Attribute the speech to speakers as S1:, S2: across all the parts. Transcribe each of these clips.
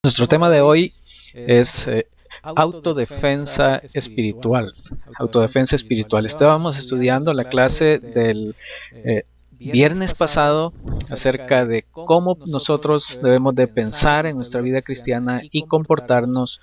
S1: Nuestro tema de hoy es autodefensa espiritual. Autodefensa espiritual. Estábamos estudiando la clase del viernes pasado acerca de cómo nosotros debemos de pensar en nuestra vida cristiana y comportarnos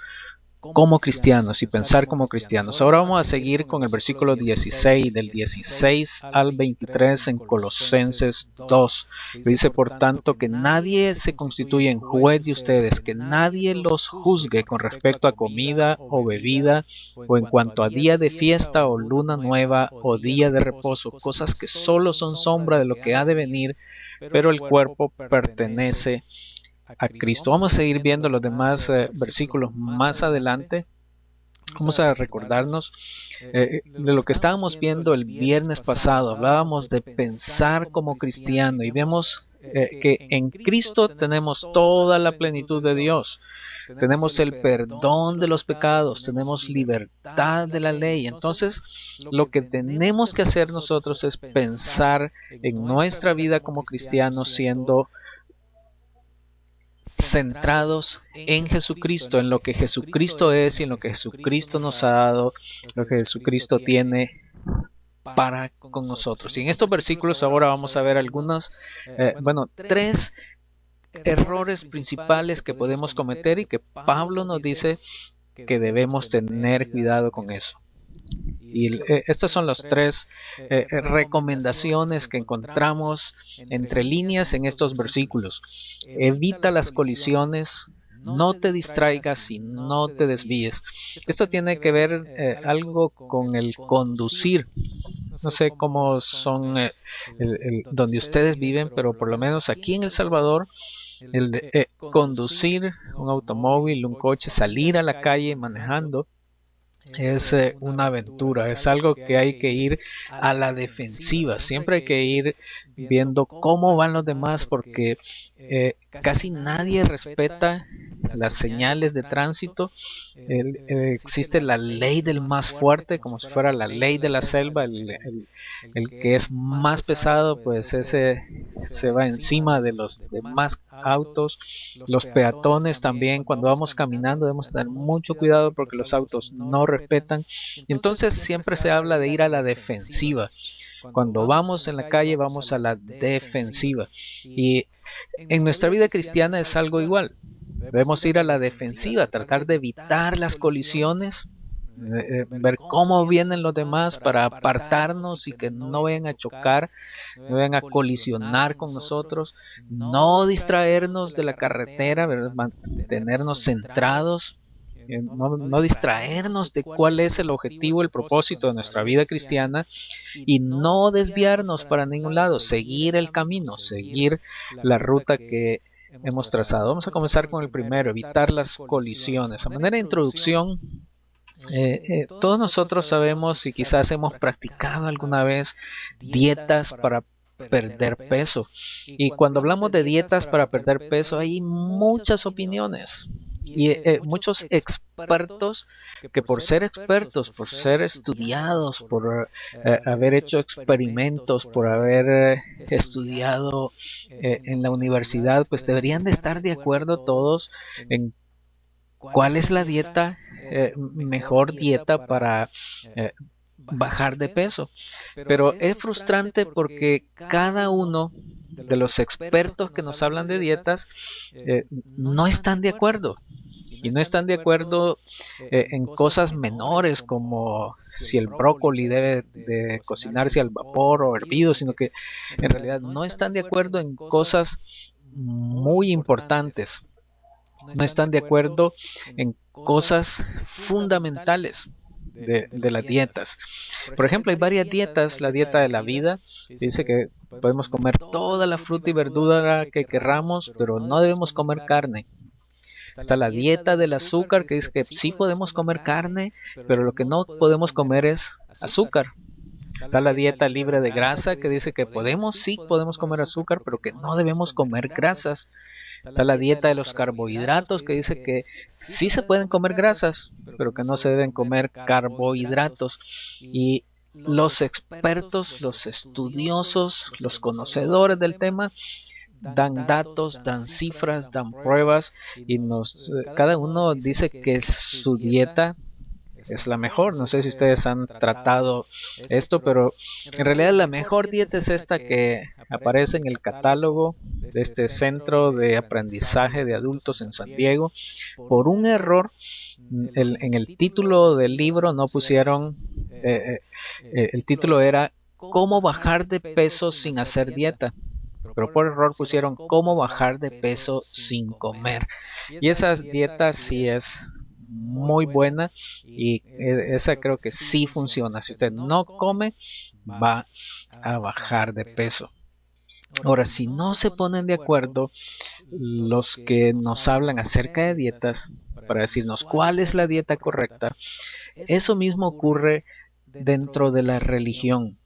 S1: como cristianos y pensar como cristianos. Ahora vamos a seguir con el versículo 16, del 16 al 23 en Colosenses 2. Dice, por tanto, que nadie se constituya en juez de ustedes, que nadie los juzgue con respecto a comida o bebida, o en cuanto a día de fiesta o luna nueva o día de reposo, cosas que solo son sombra de lo que ha de venir, pero el cuerpo pertenece a Cristo. Vamos a seguir viendo los demás versículos más adelante. Vamos a recordarnos de lo que estábamos viendo el viernes pasado. Hablábamos de pensar como cristiano y vemos que en Cristo tenemos toda la plenitud de Dios. Tenemos el perdón de los pecados, tenemos libertad de la ley. Entonces, lo que tenemos que hacer nosotros es pensar en nuestra vida como cristianos siendo centrados en Jesucristo, en lo que Jesucristo es y en lo que Jesucristo nos ha dado, lo que Jesucristo tiene para con nosotros. Y en estos versículos ahora vamos a ver tres errores principales que podemos cometer y que Pablo nos dice que debemos tener cuidado con eso. Y estas son las tres recomendaciones que encontramos entre líneas en estos versículos. Evita las colisiones, no te distraigas y no te desvíes. Esto tiene que ver algo con el conducir. No sé cómo son donde ustedes viven, pero por lo menos aquí en El Salvador, el de conducir un automóvil, un coche, salir a la calle manejando, es una aventura, es algo que hay que ir a la defensiva. Siempre hay que ir viendo cómo van los demás, porque casi nadie respeta las señales de tránsito. Existe la ley del más fuerte, como si fuera la ley de la selva. El que es más pesado, pues ese se va encima de los demás autos. Los peatones también, cuando vamos caminando debemos tener mucho cuidado porque los autos no respetan. Y entonces siempre se habla de ir a la defensiva. Cuando vamos en la calle vamos a la defensiva. Y en nuestra vida cristiana es algo igual. Debemos ir a la defensiva, tratar de evitar las colisiones, ver cómo vienen los demás para apartarnos y que no vayan a chocar, no vayan a colisionar con nosotros, no distraernos de la carretera, mantenernos centrados, no distraernos de cuál es el objetivo, el propósito de nuestra vida cristiana y no desviarnos para ningún lado, seguir el camino, seguir la ruta que hemos trazado. Vamos a comenzar con el primero, evitar las colisiones. A manera de introducción, todos nosotros sabemos y quizás hemos practicado alguna vez dietas para perder peso. Y cuando hablamos de dietas para perder peso hay muchas opiniones. Y muchos expertos que por ser expertos, por ser estudiados, por haber hecho experimentos, por haber estudiado en la universidad, pues deberían de estar de acuerdo todos en cuál es la dieta, mejor dieta para bajar de peso. Pero es frustrante porque cada uno de los expertos que nos hablan de dietas no están de acuerdo. Y no están de acuerdo en cosas menores como si el brócoli debe de cocinarse al vapor o hervido, sino que en realidad no están de acuerdo en cosas muy importantes. No están de acuerdo en cosas fundamentales de las dietas. Por ejemplo, hay varias dietas. La dieta de la vida dice que podemos comer toda la fruta y verdura que querramos, pero no debemos comer carne. Está la dieta del azúcar que dice que sí podemos comer carne, pero lo que no podemos comer es azúcar. Está la dieta libre de grasa que dice que sí podemos comer azúcar, pero que no debemos comer grasas. Está la dieta de los carbohidratos que dice que sí se pueden comer grasas, pero que no se deben comer carbohidratos. Y los expertos, los estudiosos, los conocedores del tema dan datos, dan cifras, dan pruebas y cada uno dice que su dieta es la mejor. No sé si ustedes han tratado esto, pero en realidad la mejor dieta es esta que aparece en el catálogo de este centro de aprendizaje de adultos en San Diego. Por un error, en el título del libro no pusieron, el título era ¿Cómo bajar de peso sin hacer dieta? Pero por error pusieron ¿Cómo bajar de peso sin comer? Y esa dieta sí es muy buena y esa creo que sí funciona. Si usted no come, va a bajar de peso. Ahora, si no se ponen de acuerdo los que nos hablan acerca de dietas para decirnos cuál es la dieta correcta, eso mismo ocurre dentro de la religión.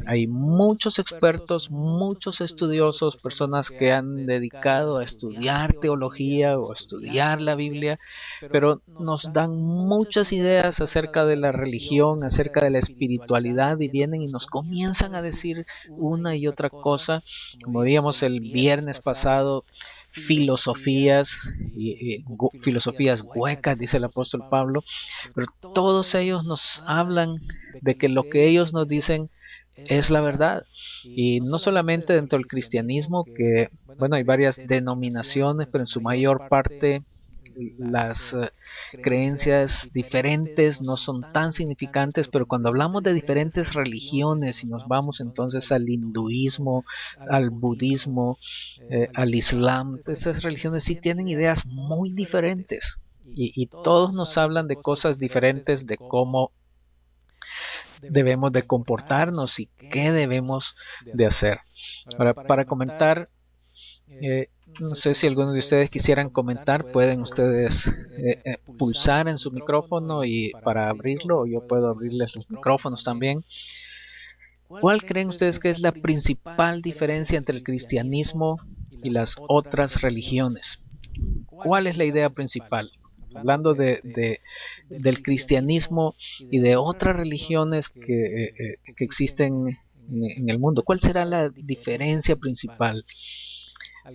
S1: Hay muchos expertos, muchos estudiosos, personas que han dedicado a estudiar teología o a estudiar la Biblia, pero nos dan muchas ideas acerca de la religión, acerca de la espiritualidad, y vienen y nos comienzan a decir una y otra cosa, como veíamos el viernes pasado, filosofías huecas, dice el apóstol Pablo, pero todos ellos nos hablan de que lo que ellos nos dicen es la verdad. Y no solamente dentro del cristianismo, que bueno, hay varias denominaciones, pero en su mayor parte las creencias diferentes no son tan significantes, pero cuando hablamos de diferentes religiones y nos vamos entonces al hinduismo, al budismo, al islam, esas religiones sí tienen ideas muy diferentes y todos nos hablan de cosas diferentes, de cómo debemos de comportarnos y qué debemos de hacer. Ahora, para comentar, no sé si algunos de ustedes quisieran comentar, pueden ustedes pulsar en su micrófono y para abrirlo, o yo puedo abrirles los micrófonos también. ¿Cuál creen ustedes que es la principal diferencia entre el cristianismo y las otras religiones? ¿Cuál es la idea principal? Hablando del cristianismo y de otras religiones que existen en el mundo. ¿Cuál será la diferencia principal?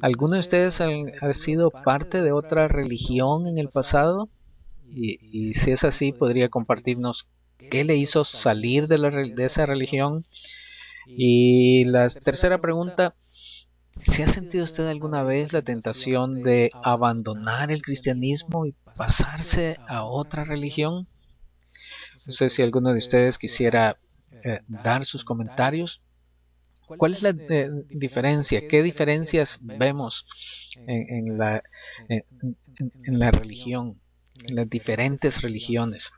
S1: ¿Alguno de ustedes ha sido parte de otra religión en el pasado? Y si es así, podría compartirnos qué le hizo salir de esa religión. Y la tercera pregunta, ¿se ha sentido usted alguna vez la tentación de abandonar el cristianismo y pasarse a otra religión? No sé si alguno de ustedes quisiera dar sus comentarios. ¿Cuál es la diferencia? ¿Qué diferencias vemos en la religión, en las diferentes religiones?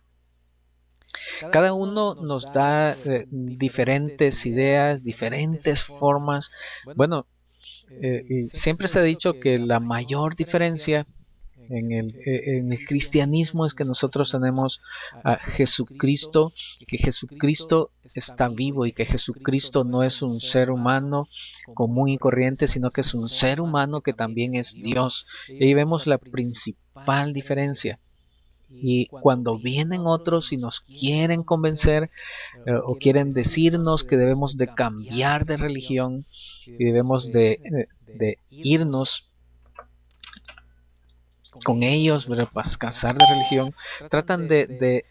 S1: Cada uno nos da diferentes ideas, diferentes formas. Bueno, y siempre se ha dicho que la mayor diferencia en el cristianismo es que nosotros tenemos a Jesucristo, que Jesucristo está vivo y que Jesucristo no es un ser humano común y corriente, sino que es un ser humano que también es Dios. Y ahí vemos la principal diferencia. Y cuando vienen otros y nos quieren convencer o quieren decirnos que debemos de cambiar de religión y debemos de irnos con ellos, pasar de religión, tratan de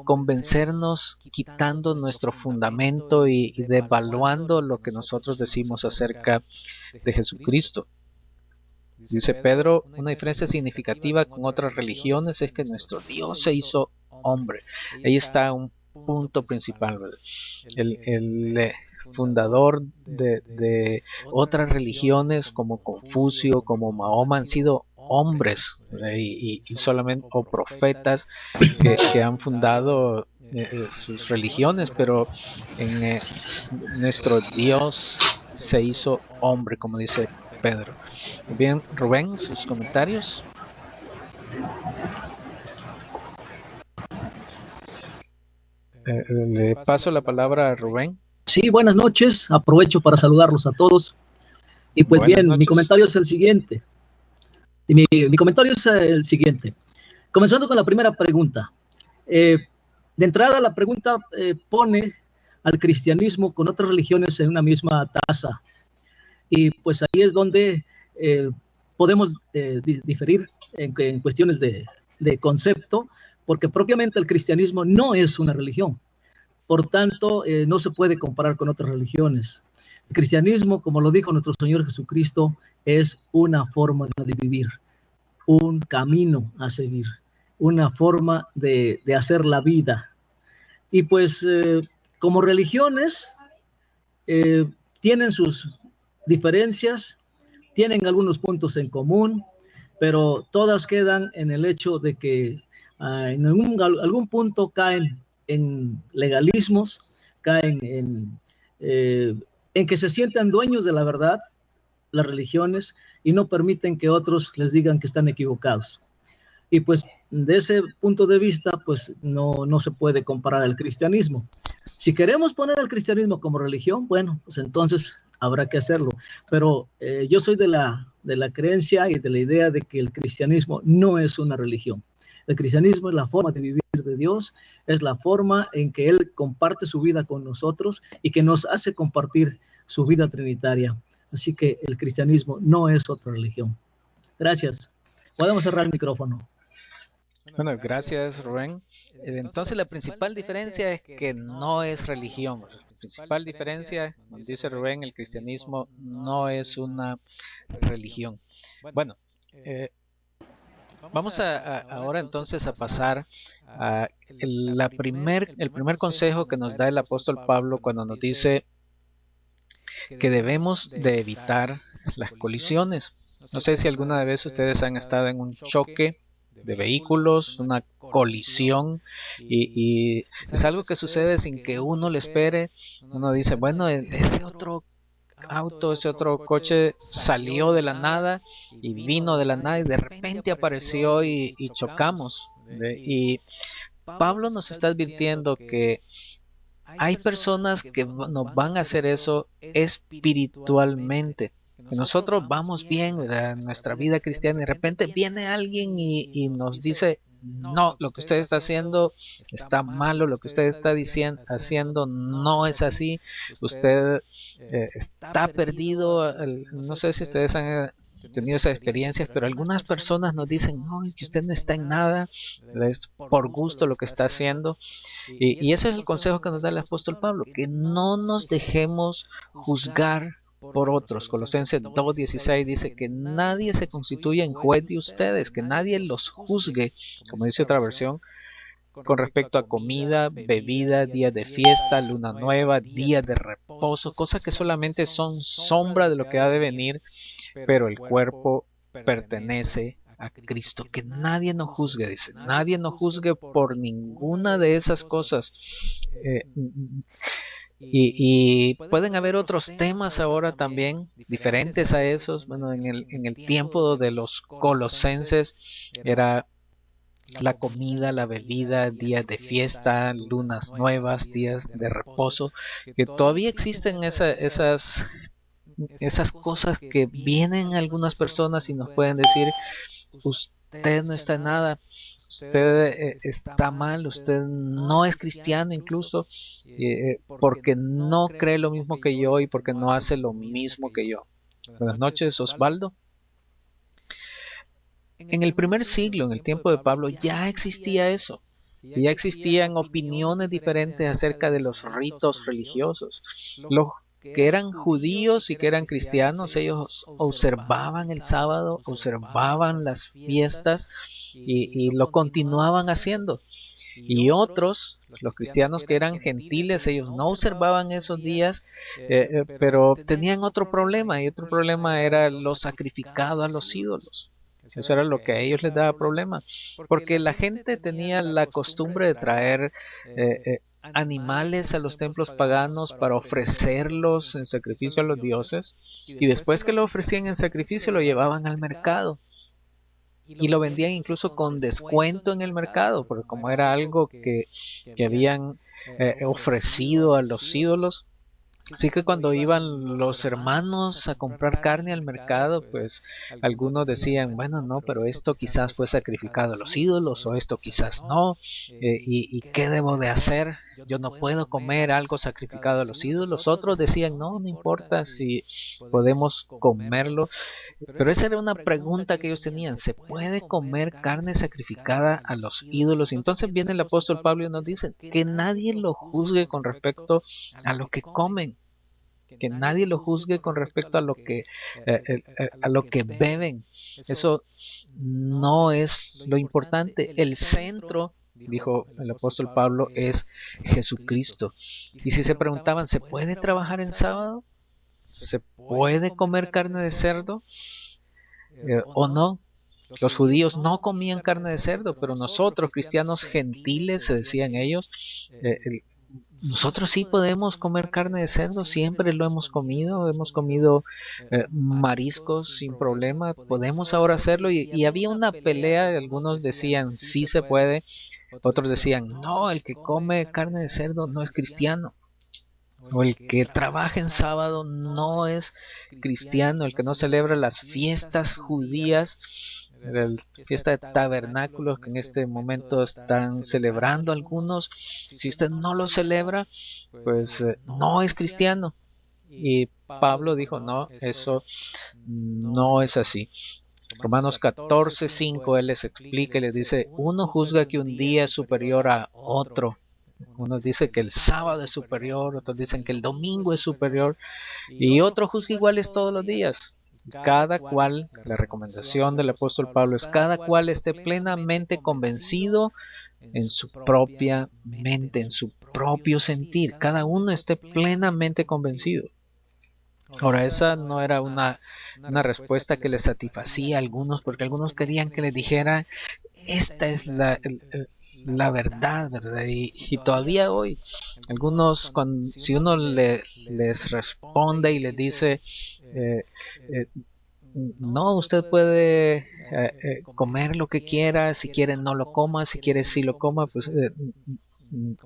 S1: convencernos quitando nuestro fundamento y devaluando lo que nosotros decimos acerca de Jesucristo. Dice Pedro, una diferencia significativa con otras religiones es que nuestro Dios se hizo hombre. Ahí está un punto principal. El fundador de otras religiones como Confucio, como Mahoma, han sido hombres y solamente o profetas que han fundado sus religiones, pero en nuestro Dios se hizo hombre, como dice Pedro. Bien, Rubén, sus comentarios. Le paso la palabra a Rubén.
S2: Sí, buenas noches. Aprovecho para saludarlos a todos. Y pues buenas bien, noches. Mi comentario es el siguiente. Comenzando con la primera pregunta. De entrada, la pregunta pone al cristianismo con otras religiones en una misma taza. Y pues ahí es donde podemos diferir en cuestiones de concepto, porque propiamente el cristianismo no es una religión. Por tanto, no se puede comparar con otras religiones. El cristianismo, como lo dijo nuestro Señor Jesucristo, es una forma de vivir, un camino a seguir, una forma de hacer la vida. Y pues como religiones tienen sus diferencias, tienen algunos puntos en común, pero todas quedan en el hecho de que en algún punto caen en legalismos, caen en que se sientan dueños de la verdad, las religiones, y no permiten que otros les digan que están equivocados. Y pues de ese punto de vista, pues no se puede comparar el cristianismo. Si queremos poner al cristianismo como religión, bueno, pues entonces habrá que hacerlo. Pero yo soy de la creencia y de la idea de que el cristianismo no es una religión. El cristianismo es la forma de vivir de Dios, es la forma en que Él comparte su vida con nosotros y que nos hace compartir su vida trinitaria. Así que el cristianismo no es otra religión. Gracias. Podemos cerrar el micrófono.
S1: Bueno, gracias, Rubén. Entonces, la principal diferencia es que no es religión. La principal diferencia, como dice Rubén, el cristianismo no es una religión. Bueno, vamos ahora entonces a pasar a el primer consejo que nos da el apóstol Pablo cuando nos dice que debemos de evitar las colisiones. No sé si alguna vez ustedes han estado en un choque de vehículos, una colisión, y es algo que sucede sin que uno le espere. Uno dice, bueno, ese otro auto, ese otro coche salió de la nada y vino de la nada y de repente apareció y chocamos. Y Pablo nos está advirtiendo que hay personas que nos van a hacer eso espiritualmente. Que nosotros vamos bien en nuestra vida cristiana y de repente viene alguien y nos dice, no, lo que usted está haciendo está malo, lo que usted está haciendo no es así, usted está perdido. No sé si ustedes han tenido esas experiencias, pero algunas personas nos dicen, no, es que usted no está en nada, es por gusto lo que está haciendo. Y ese es el consejo que nos da el apóstol Pablo, que no nos dejemos juzgar por otros. Colosenses 2:16 dice que nadie se constituya en juez de ustedes, que nadie los juzgue, como dice otra versión, con respecto a comida, bebida, días de fiesta, luna nueva, días de reposo, cosas que solamente son sombra de lo que ha de venir, pero el cuerpo pertenece a Cristo. Que nadie nos juzgue, dice, nadie nos juzgue por ninguna de esas cosas. Y pueden haber otros temas ahora también diferentes a esos. Bueno, en el tiempo de los colosenses era la comida, la bebida, días de fiesta, lunas nuevas, días de reposo, que todavía existen esas cosas que vienen algunas personas y nos pueden decir, usted no está en nada, usted está mal, usted no es cristiano incluso, porque no cree lo mismo que yo y porque no hace lo mismo que yo. Buenas noches, Osvaldo. En el primer siglo, en el tiempo de Pablo, ya existía eso. Ya existían opiniones diferentes acerca de los ritos religiosos. Los que eran judíos y que eran cristianos, ellos observaban el sábado, observaban las fiestas y lo continuaban haciendo. Y otros, los cristianos que eran gentiles, ellos no observaban esos días, pero tenían otro problema, y otro problema era lo sacrificado a los ídolos. Eso era lo que a ellos les daba problema, porque la gente tenía la costumbre de traer animales a los templos paganos para ofrecerlos en sacrificio a los dioses, y después que lo ofrecían en sacrificio lo llevaban al mercado y lo vendían incluso con descuento en el mercado, porque como era algo que habían ofrecido a los ídolos, Así que cuando iban los hermanos a comprar carne al mercado, pues algunos decían, bueno, no, pero esto quizás fue sacrificado a los ídolos o esto quizás no. ¿Y qué debo de hacer? Yo no puedo comer algo sacrificado a los ídolos. Otros decían, no, no importa si podemos comerlo. Pero esa era una pregunta que ellos tenían, ¿se puede comer carne sacrificada a los ídolos? Entonces viene el apóstol Pablo y nos dice que nadie lo juzgue con respecto a lo que comen, que nadie lo juzgue con respecto a lo que beben. Eso no es lo importante. El centro, dijo el apóstol Pablo, es Jesucristo. Y si se preguntaban, ¿se puede trabajar en sábado? ¿Se puede comer carne de cerdo o no? Los judíos no comían carne de cerdo, pero nosotros, cristianos gentiles, se decían ellos, nosotros sí podemos comer carne de cerdo, siempre lo hemos comido mariscos sin problema, podemos ahora hacerlo. Y había una pelea, algunos decían sí se puede, otros decían no, el que come carne de cerdo no es cristiano. O el que trabaja en sábado no es cristiano, el que no celebra las fiestas judías, la fiesta de tabernáculos que en este momento están celebrando algunos. Si usted no lo celebra, pues no es cristiano. Y Pablo dijo, no, eso no es así. Romanos 14:5, él les explica y les dice, uno juzga que un día es superior a otro. Unos dicen que el sábado es superior, otros dicen que el domingo es superior, y otros juzgan iguales todos los días. Cada cual, la recomendación del apóstol Pablo es cada cual esté plenamente convencido en su propia mente, en su propio sentir. Cada uno esté plenamente convencido. Ahora, esa no era una respuesta que les satisfacía a algunos, porque algunos querían que les dijera esta es la verdad, ¿verdad? Y todavía hoy, algunos, si uno les responde y les dice, no, usted puede comer lo que quiera, si quiere no lo coma, si quiere sí lo coma, pues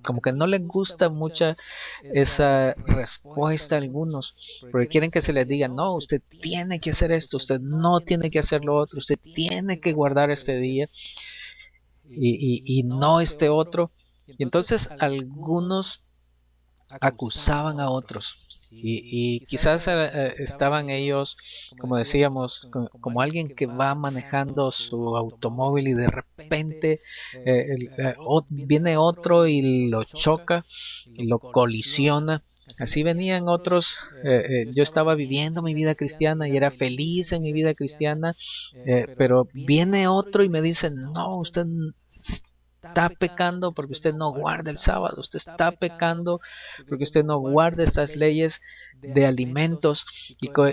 S1: como que no les gusta mucha esa respuesta a algunos, porque quieren que se les diga, no, usted tiene que hacer esto, usted no tiene que hacer lo otro, usted tiene que guardar este día y no este otro. Y entonces algunos acusaban a otros. Y quizás estaban ellos, como decíamos, como alguien que va manejando su automóvil y de repente viene otro y lo choca, y lo colisiona. Así venían otros. Yo estaba viviendo mi vida cristiana y era feliz en mi vida cristiana, pero viene otro y me dice, no, usted está pecando porque usted no guarda el sábado, usted está pecando porque usted no guarda estas leyes de alimentos,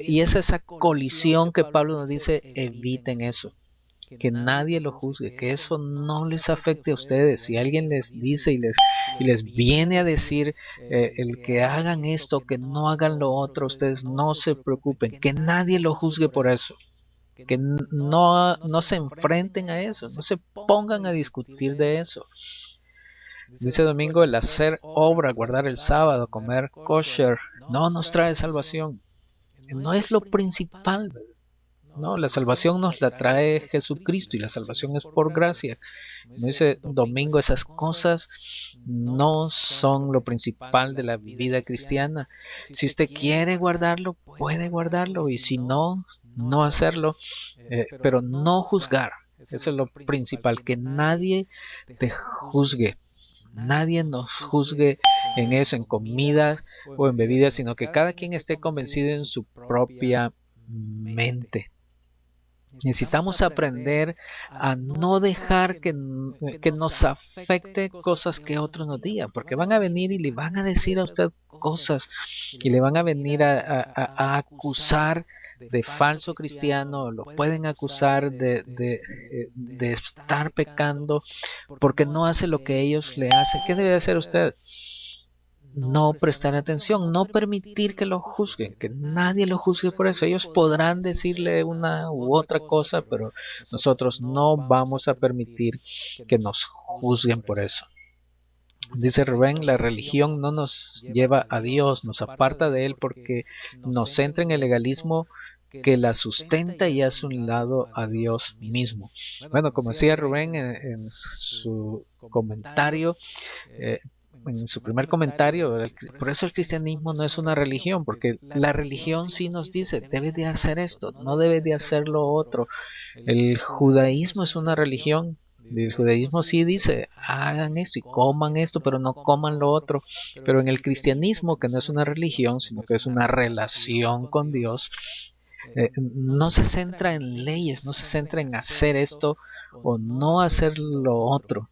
S1: y es esa colisión que Pablo nos dice, eviten eso, que nadie lo juzgue, que eso no les afecte a ustedes. Si alguien les dice y les viene a decir el que hagan esto, que no hagan lo otro, ustedes no se preocupen, que nadie lo juzgue por eso. Que no se enfrenten a eso, no se pongan a discutir de eso. Dice Domingo, el hacer obra, guardar el sábado, comer kosher, no nos trae salvación. No es lo principal, ¿verdad? No, la salvación nos la trae Jesucristo y la salvación es por gracia. Como dice Domingo, esas cosas no son lo principal de la vida cristiana. Si usted quiere guardarlo, puede guardarlo, y si no, no hacerlo, pero no juzgar. Eso es lo principal, que nadie te juzgue. Nadie nos juzgue en eso, en comidas o en bebidas, sino que cada quien esté convencido en su propia mente. Necesitamos aprender a no dejar que nos afecte cosas que otros nos digan, porque van a venir y le van a decir a usted cosas y le van a venir a acusar de falso cristiano, lo pueden acusar de estar pecando porque no hace lo que ellos le hacen. ¿Qué debe hacer usted? No prestar atención, no permitir que lo juzguen, que nadie lo juzgue por eso. Ellos podrán decirle una u otra cosa, pero nosotros no vamos a permitir que nos juzguen por eso. Dice Rubén, la religión no nos lleva a Dios, nos aparta de Él porque nos centra en el legalismo que la sustenta y hace un lado a Dios mismo. Bueno, como decía Rubén en su comentario, en su primer comentario, por eso el cristianismo no es una religión, porque la religión sí nos dice, debes de hacer esto, no debes de hacer lo otro. El judaísmo es una religión. El judaísmo sí dice, hagan esto y coman esto, pero no coman lo otro. Pero en el cristianismo, que no es una religión, sino que es una relación con Dios, no se centra en leyes, no se centra en hacer esto o no hacer lo otro.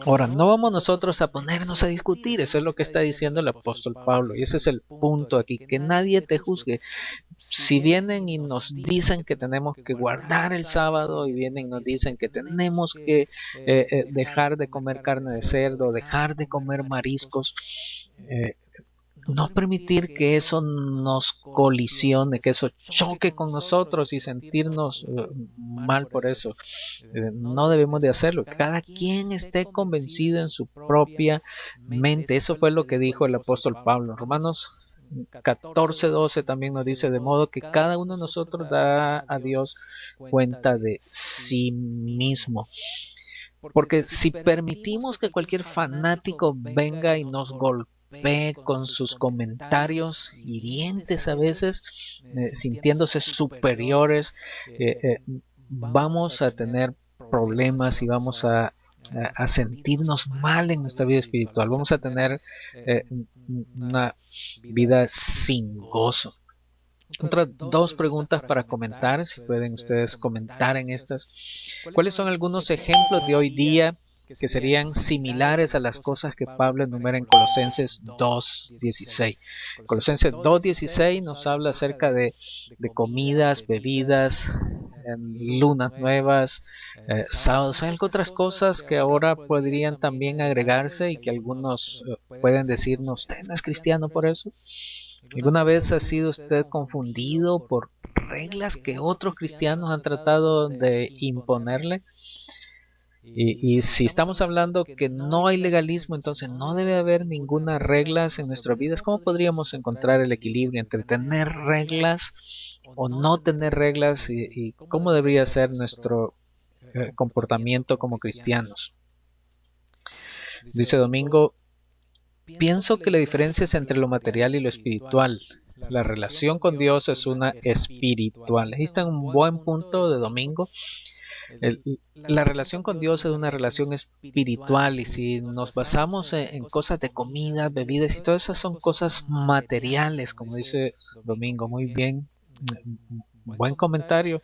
S1: Ahora, no vamos nosotros a ponernos a discutir, eso es lo que está diciendo el apóstol Pablo, y ese es el punto aquí, que nadie te juzgue. Si vienen y nos dicen que tenemos que guardar el sábado y vienen y nos dicen que tenemos que dejar de comer carne de cerdo, dejar de comer mariscos, no permitir que eso nos colisione, que eso choque con nosotros y sentirnos mal por eso. No debemos de hacerlo. Cada quien esté convencido en su propia mente. Eso fue lo que dijo el apóstol Pablo. Romanos 14:12 también nos dice, de modo que cada uno de nosotros da a Dios cuenta de sí mismo. Porque si permitimos que cualquier fanático venga y nos golpee con sus comentarios hirientes a veces, sintiéndose superiores, vamos a tener problemas y vamos a sentirnos mal en nuestra vida espiritual. Vamos a tener una vida sin gozo. Otras dos preguntas para comentar, si pueden ustedes comentar en estas. ¿Cuáles son algunos ejemplos de hoy día que serían similares a las cosas que Pablo enumera en Colosenses 2:16? Colosenses 2:16 nos habla acerca de comidas, bebidas, lunas nuevas, sábados. Hay otras cosas que ahora podrían también agregarse y que algunos pueden decirnos, ¿usted no es cristiano por eso? ¿Alguna vez ha sido usted confundido por reglas que otros cristianos han tratado de imponerle? Y si estamos hablando que no hay legalismo, entonces no debe haber ninguna reglas en nuestras vidas. ¿Cómo podríamos encontrar el equilibrio entre tener reglas o no tener reglas y cómo debería ser nuestro comportamiento como cristianos? Dice Domingo, pienso que la diferencia es entre lo material y lo espiritual. La relación con Dios es una espiritual. Ahí está un buen punto de Domingo. La relación con Dios es una relación espiritual, y si nos basamos en cosas de comida, bebidas y todas esas son cosas materiales, como dice Domingo, muy bien, buen comentario.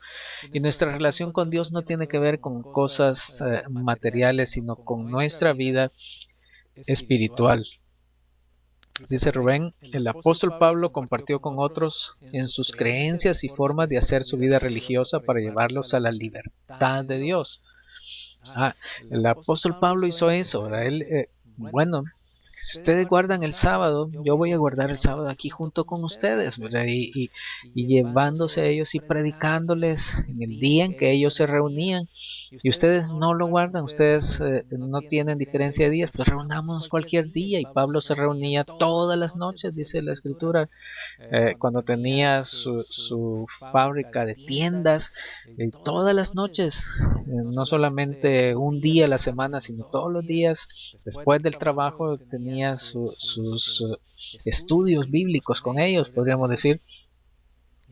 S1: Y nuestra relación con Dios no tiene que ver con cosas materiales, sino con nuestra vida espiritual. Dice Rubén, el apóstol Pablo compartió con otros en sus creencias y formas de hacer su vida religiosa para llevarlos a la libertad de Dios. El apóstol Pablo hizo eso, ¿verdad? Él, bueno, si ustedes guardan el sábado, yo voy a guardar el sábado aquí junto con ustedes, ¿verdad? Y llevándose a ellos y predicándoles en el día en que ellos se reunían. Y ustedes no lo guardan, ustedes no tienen diferencia de días, pues reunámonos cualquier día. Y Pablo se reunía todas las noches, dice la escritura, cuando tenía su fábrica de tiendas, todas las noches, no solamente un día a la semana, sino todos los días después del trabajo tenía sus estudios bíblicos con ellos, podríamos decir,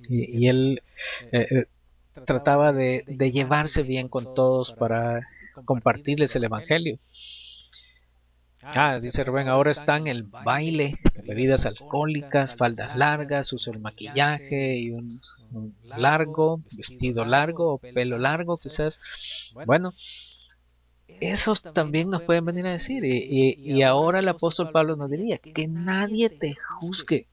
S1: y él trataba de llevarse bien con todos para compartirles el evangelio. Dice Rubén, ahora están el baile, bebidas alcohólicas, faldas largas, uso el maquillaje y un largo, vestido largo o pelo largo quizás. Bueno, esos también nos pueden venir a decir, y ahora el apóstol Pablo nos diría, que nadie te juzgue,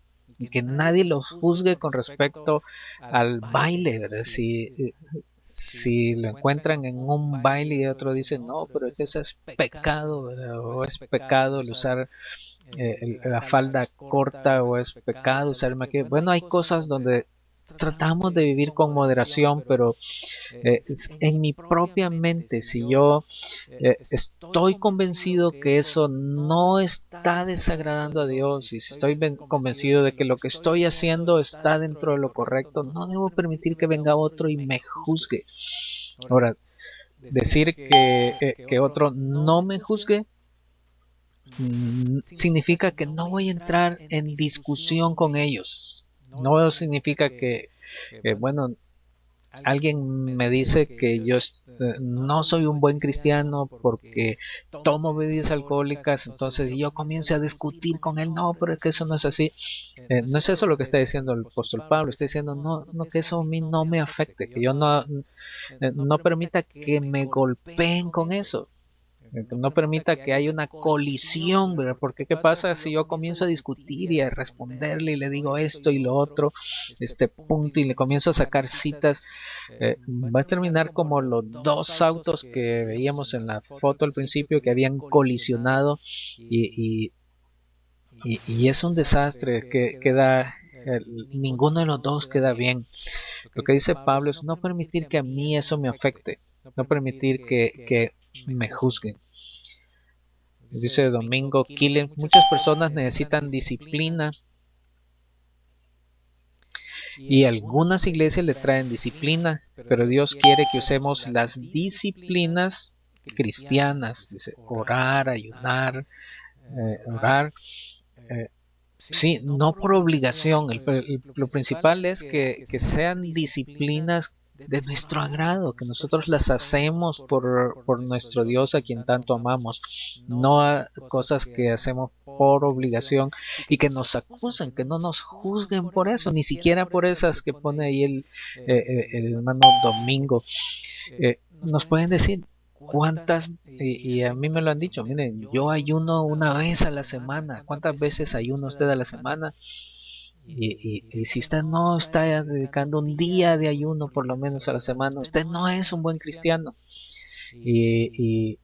S1: que nadie los juzgue con respecto al baile, ¿verdad? Si lo encuentran en un baile y otro dice, no, pero es que eso es pecado, ¿verdad? O es pecado el usar la falda corta, o es pecado usar el maquillaje. Bueno, hay cosas donde tratamos de vivir con moderación, pero en mi propia mente, si yo estoy convencido que eso no está desagradando a Dios, y si estoy convencido de que lo que estoy haciendo está dentro de lo correcto, no debo permitir que venga otro y me juzgue. Ahora, decir que otro no me juzgue significa que no voy a entrar en discusión con ellos. No significa que, bueno, alguien me dice que yo no soy un buen cristiano porque tomo bebidas alcohólicas, entonces yo comienzo a discutir con él. No, pero es que eso no es así. No es eso lo que está diciendo el apóstol Pablo. Está diciendo no, que eso a mí no me afecte, que yo no permita que me golpeen con eso. No permita que haya una colisión, ¿verdad? Porque ¿qué pasa si yo comienzo a discutir y a responderle y le digo esto y lo otro, este punto, y le comienzo a sacar citas? Va a terminar como los dos autos que veíamos en la foto al principio que habían colisionado y es un desastre que queda. Ninguno de los dos queda bien. Lo que dice Pablo es no permitir que a mí eso me afecte, no permitir que me juzguen. Dice Domingo Killen, muchas personas necesitan disciplina y algunas iglesias le traen disciplina, pero Dios quiere que usemos las disciplinas cristianas. Dice orar, ayunar, orar. Sí, no por obligación. Lo principal es que sean disciplinas de nuestro agrado, que nosotros las hacemos por nuestro Dios a quien tanto amamos, no a cosas que hacemos por obligación y que nos acusen, que no nos juzguen por eso, ni siquiera por esas que pone ahí el hermano Domingo. Nos pueden decir cuántas, y a mí me lo han dicho, miren, yo ayuno una vez a la semana. ¿Cuántas veces ayuna usted a la semana? Y si usted no está dedicando un día de ayuno por lo menos a la semana, usted no es un buen cristiano. Y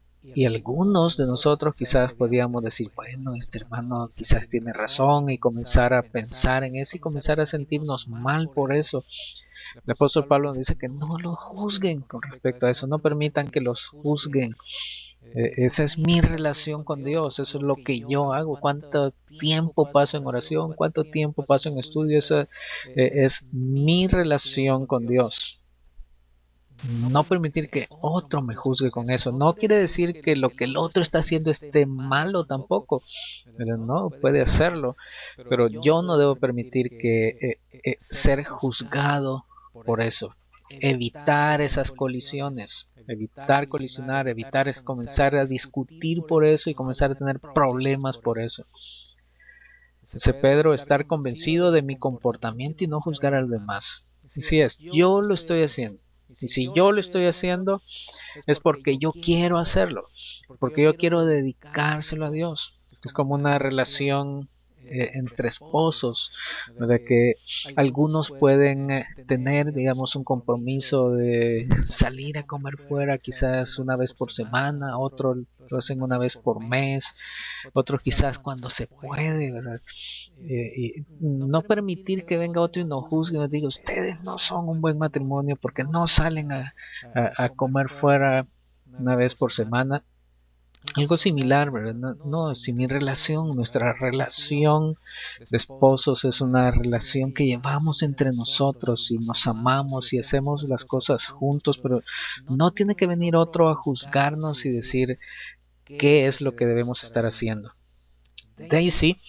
S1: algunos de nosotros quizás podríamos decir, bueno, este hermano quizás tiene razón, y comenzar a pensar en eso y comenzar a sentirnos mal por eso. El apóstol Pablo dice que no lo juzguen con respecto a eso, no permitan que los juzguen. Esa es mi relación con Dios, eso es lo que yo hago. Cuánto tiempo paso en oración, cuánto tiempo paso en estudio, esa es mi relación con Dios. No permitir que otro me juzgue con eso. No quiere decir que lo que el otro está haciendo esté malo tampoco. No, puede hacerlo, pero yo no debo permitir que ser juzgado por eso. Evitar esas colisiones, evitar colisionar, evitar comenzar a discutir por eso y comenzar a tener problemas por eso. Dice Pedro, estar convencido de mi comportamiento y no juzgar a los demás. Así es, yo lo estoy haciendo. Y si yo lo estoy haciendo es porque yo quiero hacerlo, porque yo quiero dedicárselo a Dios. Es como una relación entre esposos, de que algunos pueden tener, digamos, un compromiso de salir a comer fuera quizás una vez por semana, otros lo hacen una vez por mes, otros quizás cuando se puede, ¿verdad? Y no permitir que venga otro y nos juzgue y nos diga, ustedes no son un buen matrimonio porque no salen a comer fuera una vez por semana. Algo similar, ¿verdad? No, si mi relación, nuestra relación de esposos es una relación que llevamos entre nosotros y nos amamos y hacemos las cosas juntos, pero no tiene que venir otro a juzgarnos y decir qué es lo que debemos estar haciendo. Daisy,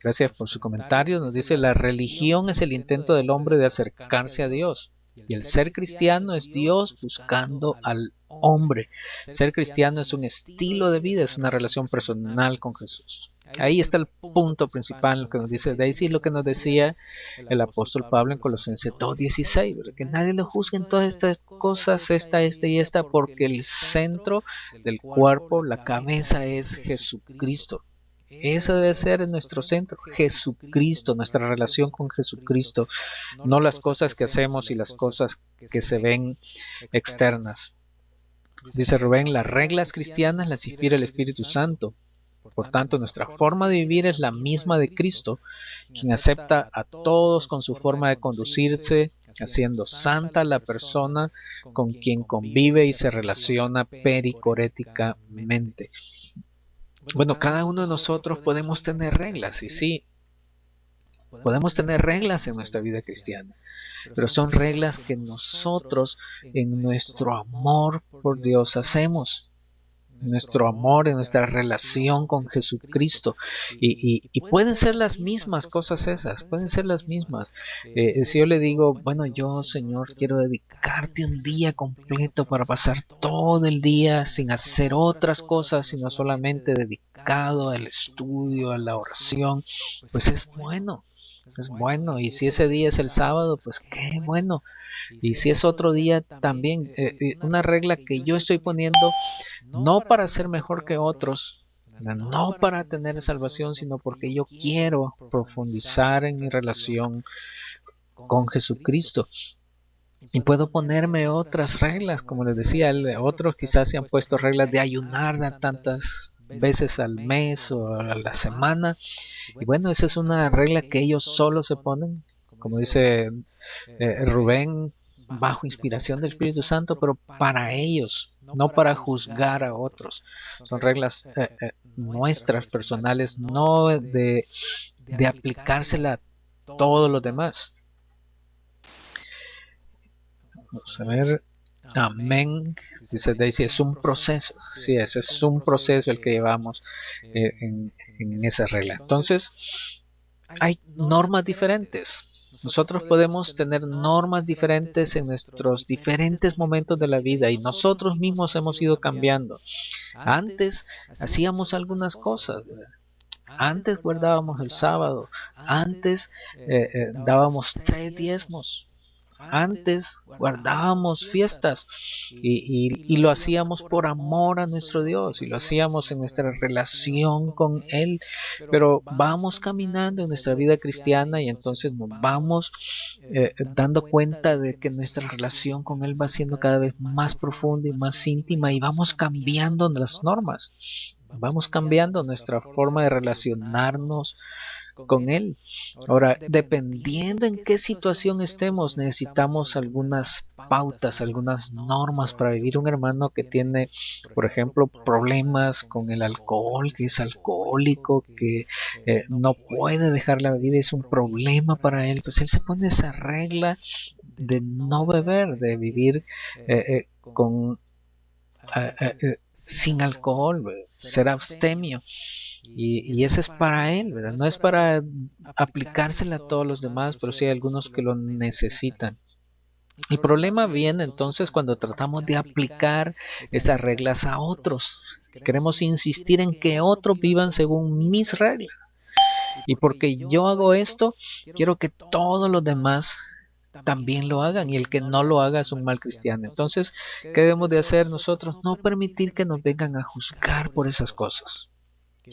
S1: gracias por su comentario, nos dice, la religión es el intento del hombre de acercarse a Dios. Y el ser cristiano es Dios buscando al hombre. Ser cristiano es un estilo de vida, es una relación personal con Jesús. Ahí está el punto principal, lo que nos dice Daisy, lo que nos decía el apóstol Pablo en Colosenses 2:16, que nadie lo juzgue en todas estas cosas, esta y esta, porque el centro del cuerpo, la cabeza, es Jesucristo. Ese debe ser nuestro centro, Jesucristo, nuestra relación con Jesucristo, no las cosas que hacemos y las cosas que se ven externas. Dice Rubén, las reglas cristianas las inspira el Espíritu Santo. Por tanto, nuestra forma de vivir es la misma de Cristo, quien acepta a todos con su forma de conducirse, haciendo santa la persona con quien convive y se relaciona pericoréticamente. Bueno, cada uno de nosotros podemos tener reglas, y sí, podemos tener reglas en nuestra vida cristiana, pero son reglas que nosotros en nuestro amor por Dios hacemos. Nuestro amor, en nuestra relación con Jesucristo, y pueden ser las mismas cosas esas, pueden ser las mismas. Si yo le digo, bueno, yo, Señor, quiero dedicarte un día completo para pasar todo el día sin hacer otras cosas, sino solamente dedicado al estudio, a la oración, pues es bueno. Es bueno, y si ese día es el sábado, pues qué bueno. Y si es otro día también, una regla que yo estoy poniendo, no para ser mejor que otros, no para tener salvación, sino porque yo quiero profundizar en mi relación con Jesucristo. Y puedo ponerme otras reglas, como les decía, otros quizás se han puesto reglas de ayunar tantas veces al mes o a la semana, y bueno, esa es una regla que ellos solo se ponen, como dice Rubén, bajo inspiración del Espíritu Santo, pero para ellos, no para juzgar a otros. Son reglas nuestras, personales, no de aplicársela a todos los demás. Vamos a ver. Amén, dice Daisy, es un proceso. Sí, ese es un proceso el que llevamos en esa regla. Entonces, hay normas diferentes. Nosotros podemos tener normas diferentes en nuestros diferentes momentos de la vida, y nosotros mismos hemos ido cambiando. Antes hacíamos algunas cosas. Antes guardábamos el sábado. Antes dábamos 3 diezmos. Antes guardábamos fiestas y lo hacíamos por amor a nuestro Dios, y lo hacíamos en nuestra relación con Él, pero vamos caminando en nuestra vida cristiana, y entonces nos vamos dando cuenta de que nuestra relación con Él va siendo cada vez más profunda y más íntima, y vamos cambiando las normas, vamos cambiando nuestra forma de relacionarnos con Él. Ahora, dependiendo en qué situación estemos, necesitamos algunas pautas, algunas normas para vivir. Un hermano que tiene, por ejemplo, problemas con el alcohol, que es alcohólico, que no puede dejar la bebida, es un problema para él, pues él se pone esa regla de no beber, de vivir con sin alcohol, ser abstemio. Y ese es para él, ¿verdad? No es para aplicársela a todos los demás, pero sí hay algunos que lo necesitan. El problema viene entonces cuando tratamos de aplicar esas reglas a otros. Queremos insistir en que otros vivan según mis reglas. Y porque yo hago esto, quiero que todos los demás también lo hagan, y el que no lo haga es un mal cristiano. Entonces, ¿qué debemos de hacer nosotros? No permitir que nos vengan a juzgar por esas cosas.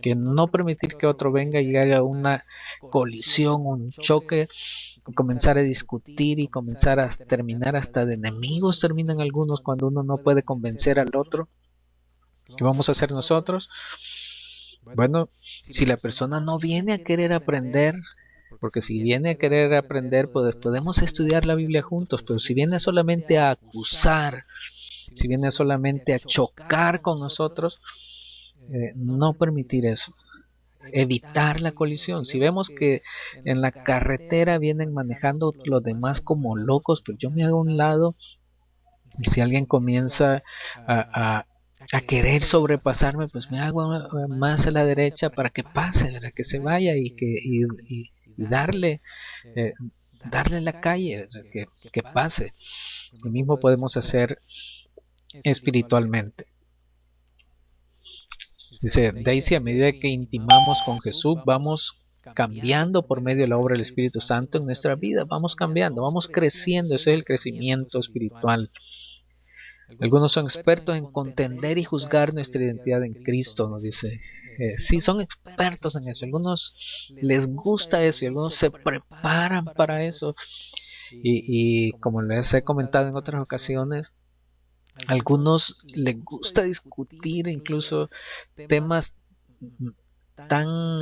S1: Que no permitir que otro venga y haga una colisión, un choque, comenzar a discutir y comenzar a terminar hasta de enemigos. Terminan algunos cuando uno no puede convencer al otro. ¿Qué vamos a hacer nosotros? Bueno, si la persona no viene a querer aprender, porque si viene a querer aprender, pues podemos estudiar la Biblia juntos, pero si viene solamente a acusar, si viene solamente a chocar con nosotros, no permitir eso, evitar la colisión. Si vemos que en la carretera vienen manejando los demás como locos, pues yo me hago a un lado, y si alguien comienza a querer sobrepasarme, pues me hago más a la derecha para que pase, para que se vaya, y darle la calle, que pase. Lo mismo podemos hacer espiritualmente. Dice Daisy, a medida que intimamos con Jesús, vamos cambiando por medio de la obra del Espíritu Santo en nuestra vida. Vamos cambiando, vamos creciendo. Ese es el crecimiento espiritual. Algunos son expertos en contender y juzgar nuestra identidad en Cristo, nos dice. Sí, son expertos en eso. Algunos les gusta eso y algunos se preparan para eso. Y como les he comentado en otras ocasiones, a algunos les gusta discutir incluso temas tan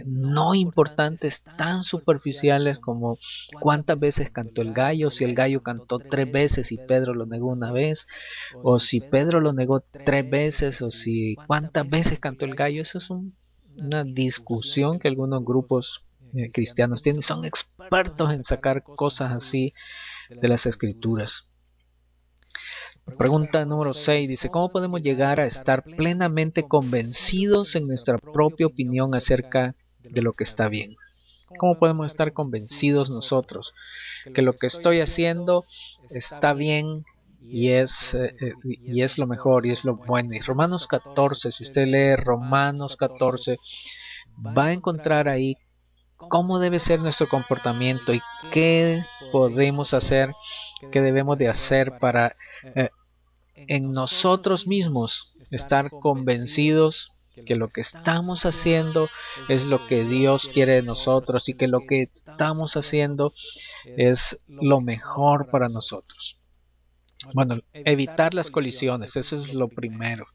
S1: no importantes, tan superficiales como cuántas veces cantó el gallo, si el gallo cantó 3 veces y Pedro lo negó una vez, o si Pedro lo negó 3 veces, o si cuántas veces cantó el gallo. Eso es una discusión que algunos grupos cristianos tienen. Son expertos en sacar cosas así de las escrituras. Pregunta número 6 dice: ¿cómo podemos llegar a estar plenamente convencidos en nuestra propia opinión acerca de lo que está bien? ¿Cómo podemos estar convencidos nosotros que lo que estoy haciendo está bien y es lo mejor y es lo bueno? Y Romanos 14, si usted lee Romanos 14, va a encontrar ahí cómo debe ser nuestro comportamiento y qué podemos hacer, qué debemos de hacer para en nosotros mismos estar convencidos que lo que estamos haciendo es lo que Dios quiere de nosotros y que lo que estamos haciendo es lo mejor para nosotros. Bueno, evitar las colisiones, eso es lo primero.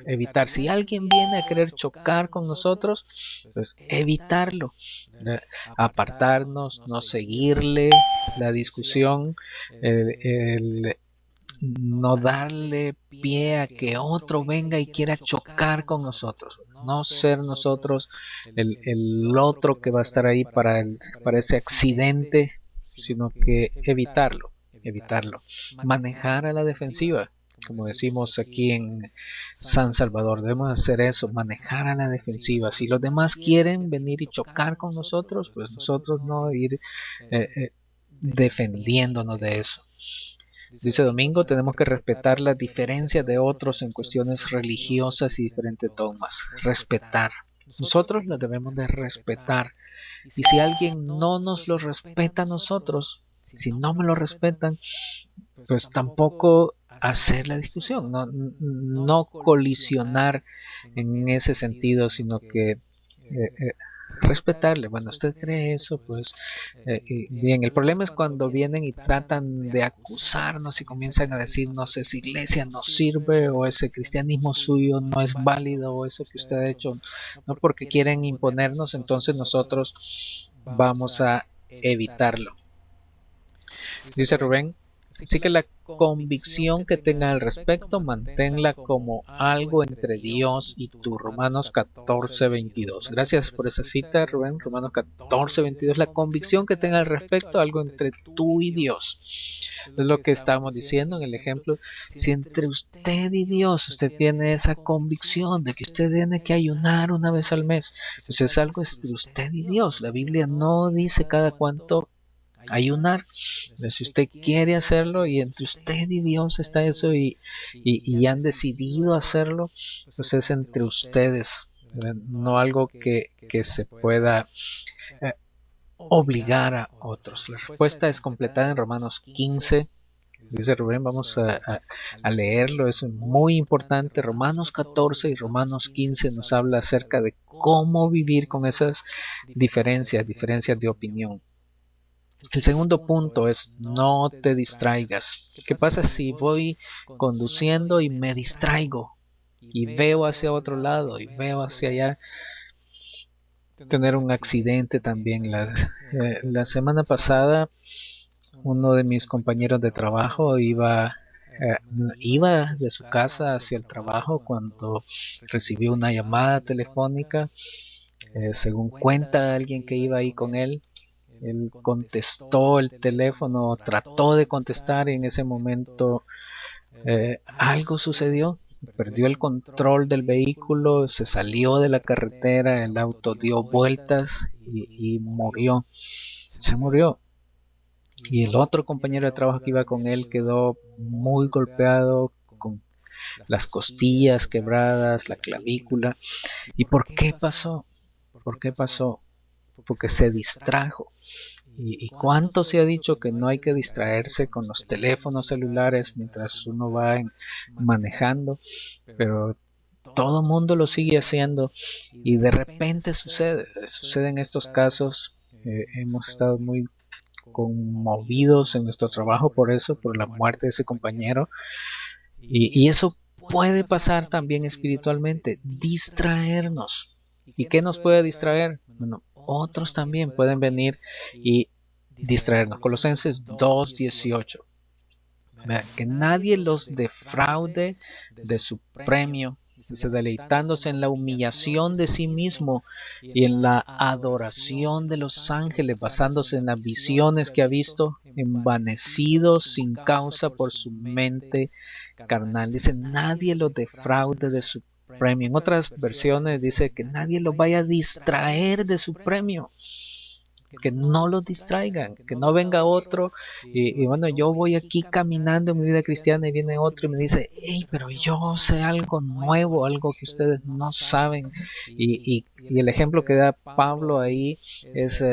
S1: Evitar, si alguien viene a querer chocar con nosotros, pues evitarlo, apartarnos, no seguirle la discusión, no darle pie a que otro venga y quiera chocar con nosotros, no ser nosotros el otro que va a estar ahí para ese accidente, sino que evitarlo, manejar a la defensiva. Como decimos aquí en San Salvador, debemos hacer eso, manejar a la defensiva. Si los demás quieren venir y chocar con nosotros, pues nosotros no ir defendiéndonos de eso. Dice Domingo: tenemos que respetar las diferencias de otros en cuestiones religiosas y diferentes dogmas. Respetar. Nosotros las debemos de respetar. Y si alguien no nos lo respeta a nosotros, si no me lo respetan, pues tampoco hacer la discusión, no colisionar en ese sentido, sino que respetarle. Bueno, usted cree eso, pues bien. El problema es cuando vienen y tratan de acusarnos y comienzan a decirnos: esa iglesia no sirve, o ese cristianismo suyo no es válido, o eso que usted ha hecho, no, porque quieren imponernos, entonces nosotros vamos a evitarlo. Dice Rubén: así que la convicción que tenga al respecto, manténla como algo entre Dios y tú. Romanos 14:22. Gracias por esa cita, Rubén. Romanos 14:22. La convicción que tenga al respecto, algo entre tú y Dios. Es lo que estamos diciendo en el ejemplo. Si entre usted y Dios usted tiene esa convicción de que usted tiene que ayunar una vez al mes, pues es algo entre usted y Dios. La Biblia no dice cada cuánto ayunar. Si usted quiere hacerlo y entre usted y Dios está eso y han decidido hacerlo, pues es entre ustedes, no algo que se pueda obligar a otros. La respuesta es completada en Romanos 15. Dice Rubén, vamos a leerlo, es muy importante. Romanos 14 y Romanos 15 nos habla acerca de cómo vivir con esas diferencias de opinión. El segundo punto es: no te distraigas. ¿Qué pasa si voy conduciendo y me distraigo y veo hacia otro lado y veo hacia allá? Tener un accidente también. La semana pasada uno de mis compañeros de trabajo iba de su casa hacia el trabajo cuando recibió una llamada telefónica. Según cuenta alguien que iba ahí con él, él contestó el teléfono, trató de contestar, y en ese momento algo sucedió. Perdió el control del vehículo, se salió de la carretera, el auto dio vueltas y murió. Se murió. Y el otro compañero de trabajo que iba con él quedó muy golpeado, con las costillas quebradas, la clavícula. ¿Y por qué pasó? Porque se distrajo. ¿Y cuánto se ha dicho que no hay que distraerse con los teléfonos celulares mientras uno va manejando? Pero todo el mundo lo sigue haciendo y de repente sucede en estos casos. Hemos estado muy conmovidos en nuestro trabajo por la muerte de ese compañero, y eso puede pasar también espiritualmente, distraernos. ¿Y qué nos puede distraer? Bueno, otros también pueden venir y distraernos. Colosenses 2:18. Que nadie los defraude de su premio, dice, deleitándose en la humillación de sí mismo y en la adoración de los ángeles, basándose en las visiones que ha visto, envanecidos sin causa por su mente carnal. Dice, nadie los defraude de su premio. En otras versiones dice que nadie los vaya a distraer de su premio. Que no los distraigan, que no venga otro y bueno, yo voy aquí caminando en mi vida cristiana y viene otro y me dice, hey, pero yo sé algo nuevo, algo que ustedes no saben, y el ejemplo que da Pablo ahí es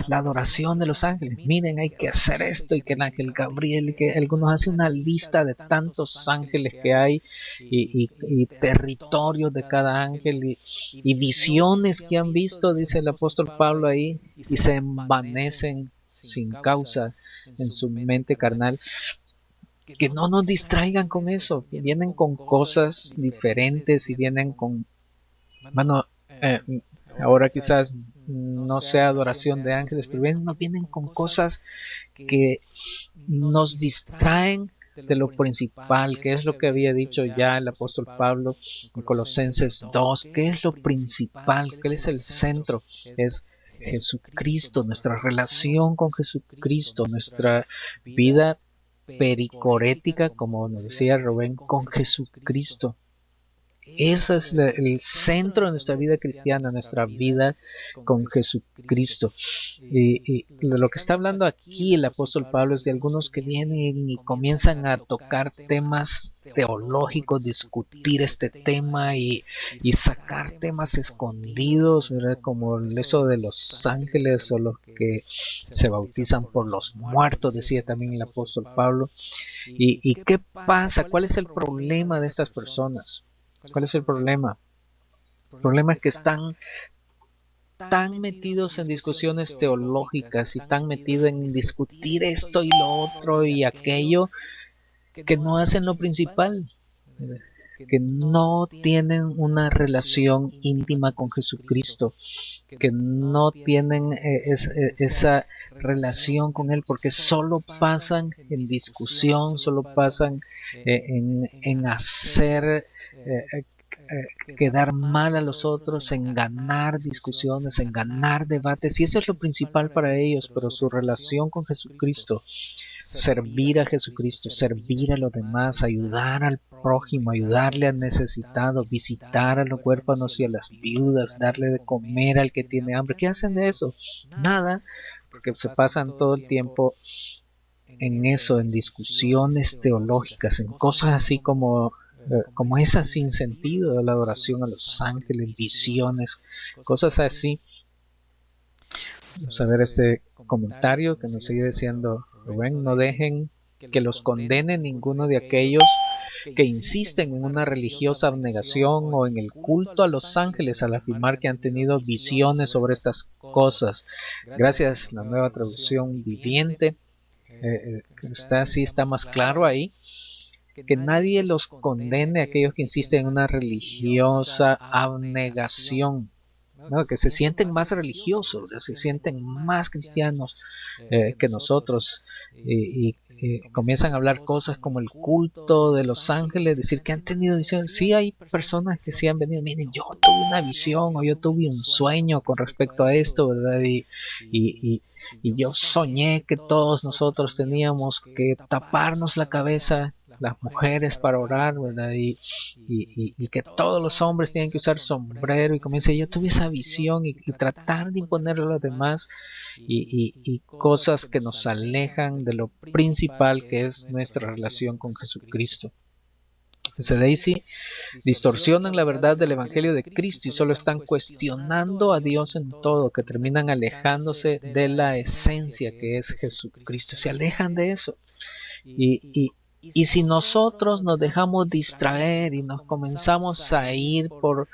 S1: la adoración de los ángeles. Miren, hay que hacer esto, y que el ángel Gabriel, y que algunos hacen una lista de tantos ángeles que hay y territorios de cada ángel y visiones que han visto, dice el apóstol Pablo ahí, y se envanecen sin causa en su mente carnal. Que no nos distraigan con eso, que vienen con cosas diferentes y vienen con, bueno, ahora quizás no sea adoración de ángeles, pero vienen con cosas que nos distraen de lo principal, que es lo que había dicho ya el apóstol Pablo en Colosenses 2, que es lo principal, que es el centro, es Jesucristo, nuestra relación con Jesucristo, nuestra vida pericorética, como nos decía Rubén, con Jesucristo. Ese es el centro de nuestra vida cristiana, nuestra vida con Jesucristo. Y lo que está hablando aquí el apóstol Pablo es de algunos que vienen y comienzan a tocar temas teológicos, discutir este tema y sacar temas escondidos, ¿verdad? Como eso de los ángeles o los que se bautizan por los muertos, decía también el apóstol Pablo. ¿Y qué pasa? ¿Cuál es el problema de estas personas? ¿Cuál es el problema? El problema es que están tan metidos en discusiones teológicas y tan metidos en discutir esto y lo otro y aquello, que no hacen lo principal, que no tienen una relación íntima con Jesucristo, que no tienen esa relación con Él, porque solo pasan en discusión, solo pasan en hacer quedar mal a los otros, en ganar discusiones, en ganar debates, y eso es lo principal para ellos. Pero su relación con Jesucristo, servir a Jesucristo, servir a los demás, ayudar al prójimo, ayudarle al necesitado, visitar a los huérfanos y a las viudas, darle de comer al que tiene hambre. ¿Qué hacen de eso? Nada, porque se pasan todo el tiempo en eso, en discusiones teológicas, en cosas así como esa sin sentido de la adoración a los ángeles, visiones, cosas así. Vamos a ver este comentario que nos sigue diciendo Rubén: no dejen que los condene ninguno de aquellos que insisten en una religiosa abnegación o en el culto a los ángeles al afirmar que han tenido visiones sobre estas cosas. Gracias, la nueva traducción viviente. Está más claro ahí. Que nadie los condene a aquellos que insisten en una religiosa abnegación, ¿no? Que se sienten más religiosos, se sienten más cristianos que nosotros, y comienzan a hablar cosas como el culto de los ángeles, decir que han tenido visiones. Sí, hay personas que sí han venido, miren, yo tuve una visión o yo tuve un sueño con respecto a esto, ¿verdad? Y yo soñé que todos nosotros teníamos que taparnos la cabeza, las mujeres, para orar, ¿verdad? Y que todos los hombres tienen que usar sombrero, y comienza, yo tuve esa visión, y tratar de imponerle a los demás, y cosas que nos alejan de lo principal, que es nuestra relación con Jesucristo. Dice Daisy: distorsionan la verdad del Evangelio de Cristo y solo están cuestionando a Dios en todo, que terminan alejándose de la esencia que es Jesucristo. Se alejan de eso. Y si nosotros nos dejamos distraer y nos comenzamos a ir por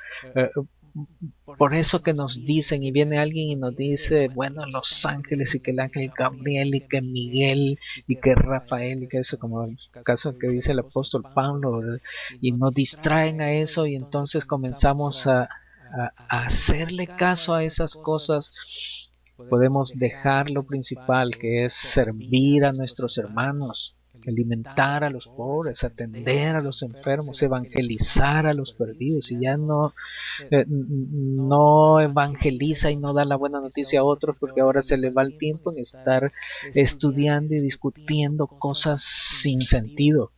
S1: eso que nos dicen, y viene alguien y nos dice, bueno, los ángeles, y que el ángel Gabriel, y que Miguel, y que Rafael, y que eso, como el caso que dice el apóstol Pablo, ¿verdad? Y nos distraen a eso, y entonces comenzamos a a hacerle caso a esas cosas, podemos dejar lo principal, que es servir a nuestros hermanos, alimentar a los pobres, atender a los enfermos, evangelizar a los perdidos. Y ya no evangeliza y no da la buena noticia a otros, porque ahora se le va el tiempo en estar estudiando y discutiendo cosas sin sentido,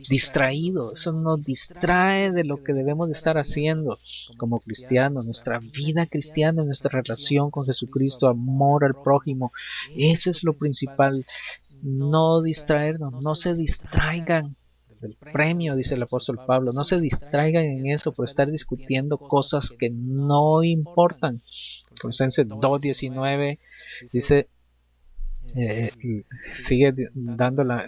S1: distraído. Eso nos distrae de lo que debemos de estar haciendo como cristianos, nuestra vida cristiana, nuestra relación con Jesucristo, amor al prójimo. Eso es lo principal. No distraernos, no se distraigan del premio, dice el apóstol Pablo. No se distraigan en eso por estar discutiendo cosas que no importan. Colosenses 2:19 dice, sigue dando la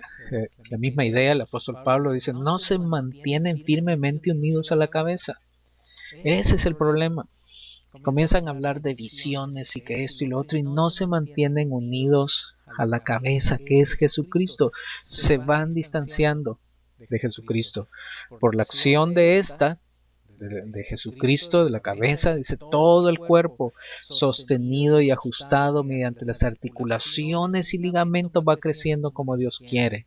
S1: misma idea. El apóstol Pablo dice, no se mantienen firmemente unidos a la cabeza. Ese es el problema. Comienzan a hablar de visiones y que esto y lo otro, y no se mantienen unidos a la cabeza, que es Jesucristo. Se van distanciando de Jesucristo por la acción de Jesucristo, de la cabeza, dice, todo el cuerpo sostenido y ajustado mediante las articulaciones y ligamentos va creciendo como Dios quiere.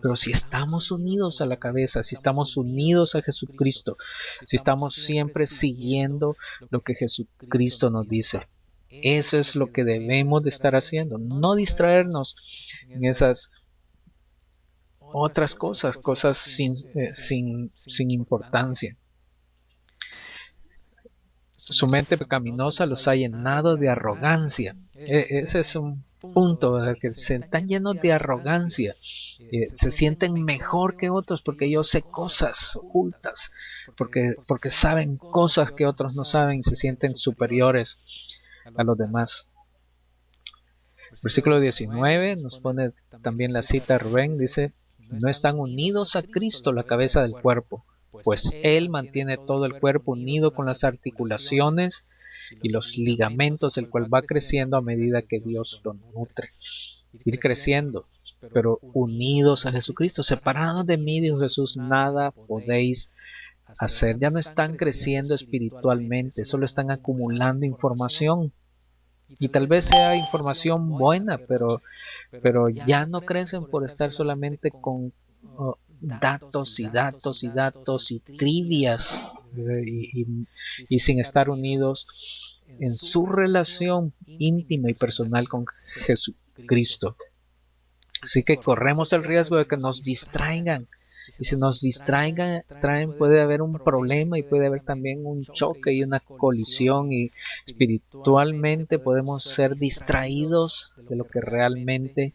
S1: Pero si estamos unidos a la cabeza, si estamos unidos a Jesucristo, si estamos siempre siguiendo lo que Jesucristo nos dice, eso es lo que debemos de estar haciendo. No distraernos en esas otras cosas sin importancia. Su mente pecaminosa los ha llenado de arrogancia. Ese es un punto, ¿verdad? Que se están llenos de arrogancia. Se sienten mejor que otros porque ellos sé cosas ocultas, porque saben cosas que otros no saben y se sienten superiores a los demás. Versículo 19 nos pone también la cita. Rubén dice, no están unidos a Cristo, la cabeza del cuerpo, pues Él mantiene todo el cuerpo unido con las articulaciones y los ligamentos, el cual va creciendo a medida que Dios lo nutre. Ir creciendo, pero unidos a Jesucristo. Separados de mí, dijo Jesús, nada podéis hacer. Ya no están creciendo espiritualmente, solo están acumulando información. Y tal vez sea información buena, pero ya no crecen por estar solamente con datos y trivias, y sin estar unidos en su relación íntima y personal con Jesucristo. Así que corremos el riesgo de que nos distraigan. Y si nos distraigan, puede haber un problema y puede haber también un choque y una colisión, y espiritualmente podemos ser distraídos de lo que realmente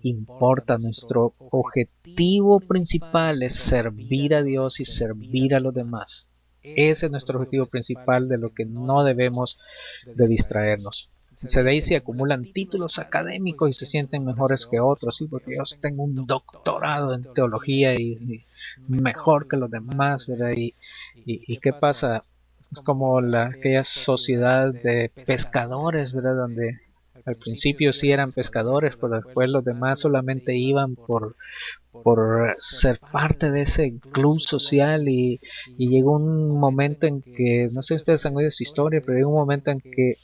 S1: importa. Nuestro objetivo principal es servir a Dios y servir a los demás. Ese es nuestro objetivo principal, de lo que no debemos de distraernos. De ahí se acumulan títulos académicos y se sienten mejores que otros, ¿sí? Porque yo tengo un doctorado en teología y mejor que los demás, ¿verdad? ¿Y qué pasa? Es como aquella sociedad de pescadores, ¿verdad? Donde al principio sí eran pescadores, pero después los demás solamente iban por ser parte de ese club social, y llegó un momento en que, no sé si ustedes han oído esa historia, pero llegó un momento en que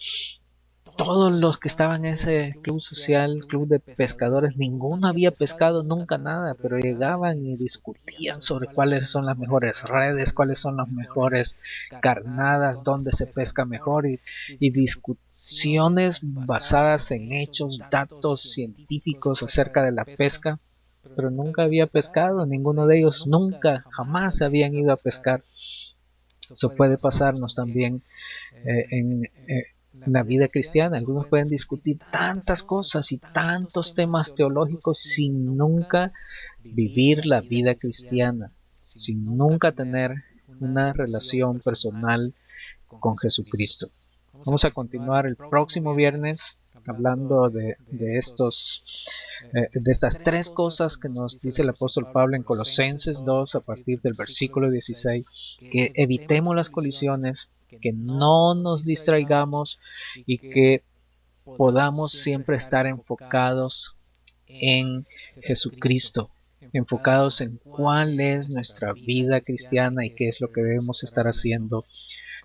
S1: todos los que estaban en ese club social, club de pescadores, ninguno había pescado nunca nada, pero llegaban y discutían sobre cuáles son las mejores redes, cuáles son las mejores carnadas, dónde se pesca mejor, y discusiones basadas en hechos, datos científicos acerca de la pesca, pero nunca había pescado, ninguno de ellos nunca, jamás habían ido a pescar. Eso puede pasarnos también en la vida cristiana. Algunos pueden discutir tantas cosas y tantos temas teológicos sin nunca vivir la vida cristiana, sin nunca tener una relación personal con Jesucristo. Vamos a continuar el próximo viernes hablando de estas tres cosas que nos dice el apóstol Pablo en Colosenses 2 a partir del versículo 16, que evitemos las colisiones, que no nos distraigamos y que podamos siempre estar enfocados en Jesucristo. enfocados en cuál es nuestra vida cristiana y qué es lo que debemos estar haciendo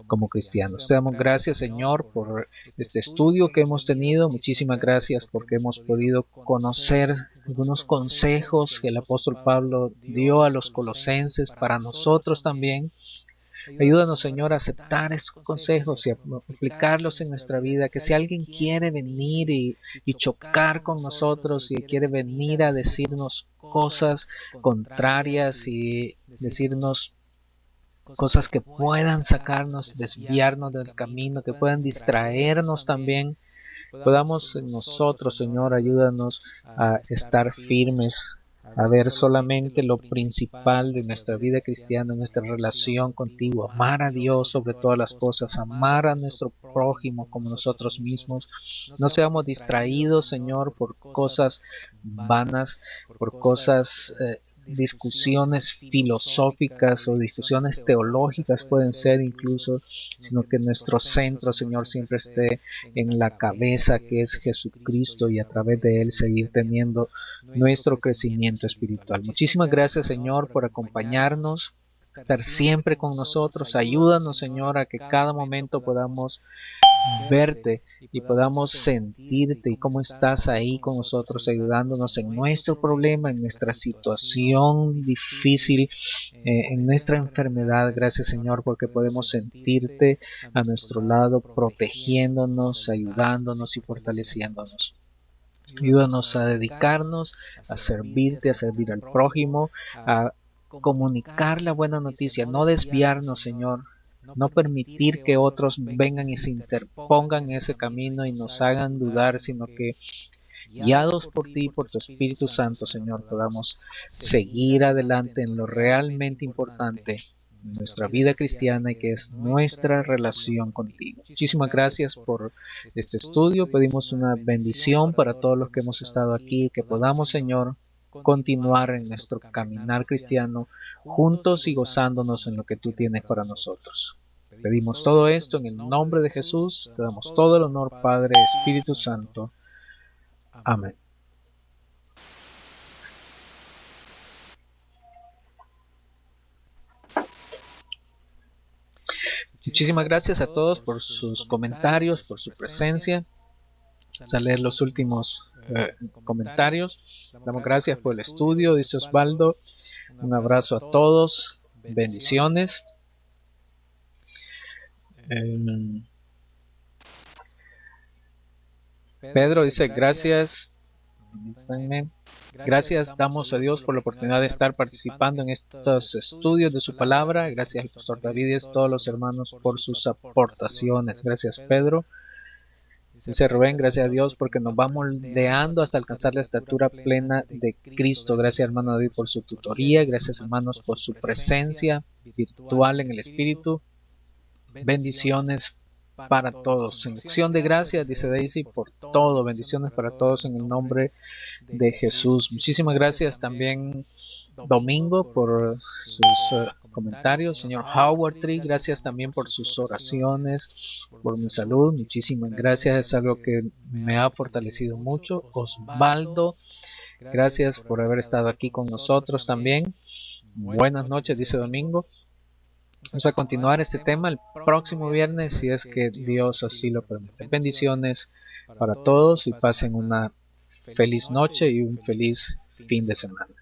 S1: como cristianos. Te damos gracias, Señor, por este estudio que hemos tenido. Muchísimas gracias porque hemos podido conocer algunos consejos que el apóstol Pablo dio a los colosenses para nosotros también. Ayúdanos, Señor, a aceptar estos consejos y a aplicarlos en nuestra vida. Que si alguien quiere venir y chocar con nosotros y quiere venir a decirnos cosas contrarias y decirnos cosas que puedan sacarnos, desviarnos del camino, que puedan distraernos también, podamos nosotros, Señor, ayúdanos a estar firmes, a ver solamente lo principal de nuestra vida cristiana, nuestra relación contigo, amar a Dios sobre todas las cosas, amar a nuestro prójimo como nosotros mismos. No seamos distraídos, Señor, por cosas vanas, por cosas discusiones filosóficas o discusiones teológicas pueden ser incluso, sino que nuestro centro, Señor, siempre esté en la cabeza que es Jesucristo y a través de Él seguir teniendo nuestro crecimiento espiritual. Muchísimas gracias, Señor, por acompañarnos, estar siempre con nosotros. Ayúdanos, Señor, a que cada momento podamos verte y podamos sentirte y cómo estás ahí con nosotros, ayudándonos en nuestro problema, en nuestra situación difícil, en nuestra enfermedad. Gracias, Señor, porque podemos sentirte a nuestro lado, protegiéndonos, ayudándonos y fortaleciéndonos. Ayúdanos a dedicarnos, a servirte, a servir al prójimo, a comunicar la buena noticia, no desviarnos, Señor. No permitir que otros vengan y se interpongan en ese camino y nos hagan dudar, sino que guiados por ti, por tu Espíritu Santo, Señor, podamos seguir adelante en lo realmente importante en nuestra vida cristiana y que es nuestra relación contigo. Muchísimas gracias por este estudio. Pedimos una bendición para todos los que hemos estado aquí, que podamos, Señor, continuar en nuestro caminar cristiano juntos y gozándonos en lo que tú tienes para nosotros. Pedimos todo esto en el nombre de Jesús. Te damos todo el honor, Padre, Espíritu Santo. Amén. Muchísimas gracias a todos por sus comentarios, por su presencia. Vamos a leer los últimos comentarios. Damos gracias por el estudio, dice Osvaldo. Un abrazo a todos. Bendiciones. Pedro dice gracias. Gracias damos a Dios por la oportunidad de estar participando en estos estudios de su palabra. Gracias al pastor Davides, todos los hermanos por sus aportaciones. Gracias, Pedro. Dice Rubén, gracias a Dios porque nos va moldeando hasta alcanzar la estatura plena de Cristo. Gracias, hermano David, por su tutoría. Gracias, hermanos, por su presencia virtual en el Espíritu. Bendiciones para todos. En acción de gracias, dice Daisy, por todo. Bendiciones para todos en el nombre de Jesús. Muchísimas gracias también, Domingo, por sus comentarios. Señor Howard Tree, gracias también por sus oraciones, por mi salud. Muchísimas gracias, es algo que me ha fortalecido mucho. Osvaldo, gracias por haber estado aquí con nosotros también. Buenas noches, dice Domingo. Vamos a continuar este tema el próximo viernes, si es que Dios así lo permite. Bendiciones para todos y pasen una feliz noche y un feliz fin de semana.